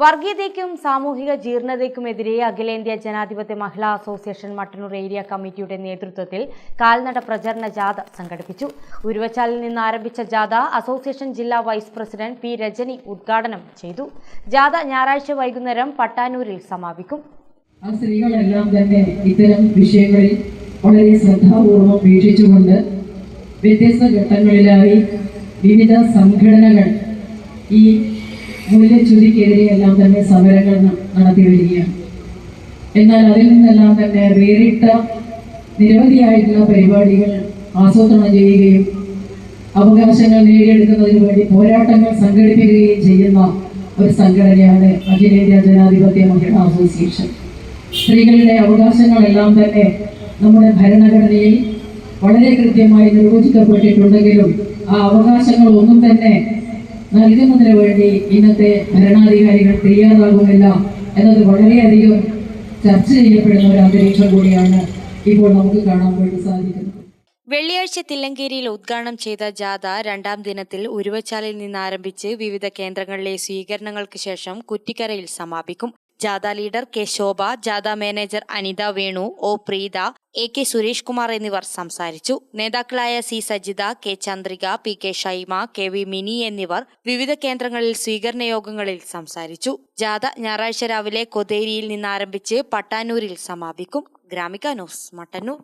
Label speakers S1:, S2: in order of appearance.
S1: വർഗീയതയ്ക്കും സാമൂഹിക ജീർണതയ്ക്കുമെതിരെ അഖിലേന്ത്യാ ജനാധിപത്യ മഹിളാ അസോസിയേഷൻ മട്ടന്നൂർ ഏരിയ കമ്മിറ്റിയുടെ നേതൃത്വത്തിൽ കാൽനട പ്രചരണ ജാഥ സംഘടിപ്പിച്ചു. ഉരുവച്ചാലിൽ നിന്ന് ആരംഭിച്ച ജാഥ അസോസിയേഷൻ ജില്ലാ വൈസ് പ്രസിഡന്റ് പി രജനി ഉദ്ഘാടനം ചെയ്തു. ജാഥ ഞായറാഴ്ച വൈകുന്നേരം പട്ടാനൂരിൽ സമാപിക്കും.
S2: സ്ത്രീകളെല്ലാം തന്നെ ഇത്തരം വിഷയങ്ങളിൽ വളരെ ശ്രദ്ധാപൂർവം വീക്ഷിച്ചുകൊണ്ട് വ്യത്യസ്ത ഘട്ടങ്ങളിലായി വിവിധ സംഘടനകൾ ഈ മൂല്യച്യുതിക്കെതിരെയെല്ലാം തന്നെ സമരങ്ങൾ നടത്തി വരികയാണ്. എന്നാൽ അതിൽ നിന്നെല്ലാം തന്നെ വേറിട്ട നിരവധിയായിട്ടുള്ള പരിപാടികൾ ആസൂത്രണം ചെയ്യുകയും അവകാശങ്ങൾ നേടിയെടുക്കുന്നതിന് വേണ്ടി പോരാട്ടങ്ങൾ സംഘടിപ്പിക്കുകയും ചെയ്യുന്ന ഒരു സംഘടനയാണ് അഖിലേന്ത്യാ ജനാധിപത്യ മഹിളാ അസോസിയേഷൻ. സ്ത്രീകളുടെ അവകാശങ്ങളെല്ലാം തന്നെ നമ്മുടെ ഭരണഘടനയിൽ വളരെ കൃത്യമായി നിർവചിക്കപ്പെട്ടിട്ടുണ്ടെങ്കിലും ആ അവകാശങ്ങളൊന്നും തന്നെ നൽകുന്നതിന് വേണ്ടി ഇന്നത്തെ ഭരണാധികാരികൾ തയ്യാറാകുന്നില്ല എന്നത് വളരെയധികം ചർച്ച ചെയ്യപ്പെടുന്ന ഒരു അന്തരീക്ഷം കൂടിയാണ് ഇപ്പോൾ നമുക്ക് കാണാൻ വേണ്ടി സാധിക്കുന്നത്.
S1: വെള്ളിയാഴ്ച തില്ലങ്കേരിയിൽ ഉദ്ഘാടനം ചെയ്ത ജാഥ രണ്ടാം ദിനത്തിൽ ഉരുവച്ചാലിൽ നിന്ന് ആരംഭിച്ച് വിവിധ കേന്ദ്രങ്ങളിലെ സ്വീകരണങ്ങൾക്ക് ശേഷം കുറ്റിക്കരയിൽ സമാപിക്കും. ജാഥ ലീഡർ കെ ശോഭ, ജാഥ manager Anitha Venu, O Preetha, A K Suresh Kumar എന്നിവർ സംസാരിച്ചു. നേതാക്കളായ C Sajitha, K Chandrika, P K Shaima, K V Mini എന്നിവർ വിവിധ കേന്ദ്രങ്ങളിൽ സ്വീകരണ യോഗങ്ങളിൽ സംസാരിച്ചു. ജാഥ ഞായറാഴ്ച രാവിലെ കൊതേരിയിൽ നിന്ന് ആരംഭിച്ച് പട്ടാനൂരിൽ സമാപിക്കും. ഗ്രാമിക ന്യൂസ്, മട്ടന്നൂർ.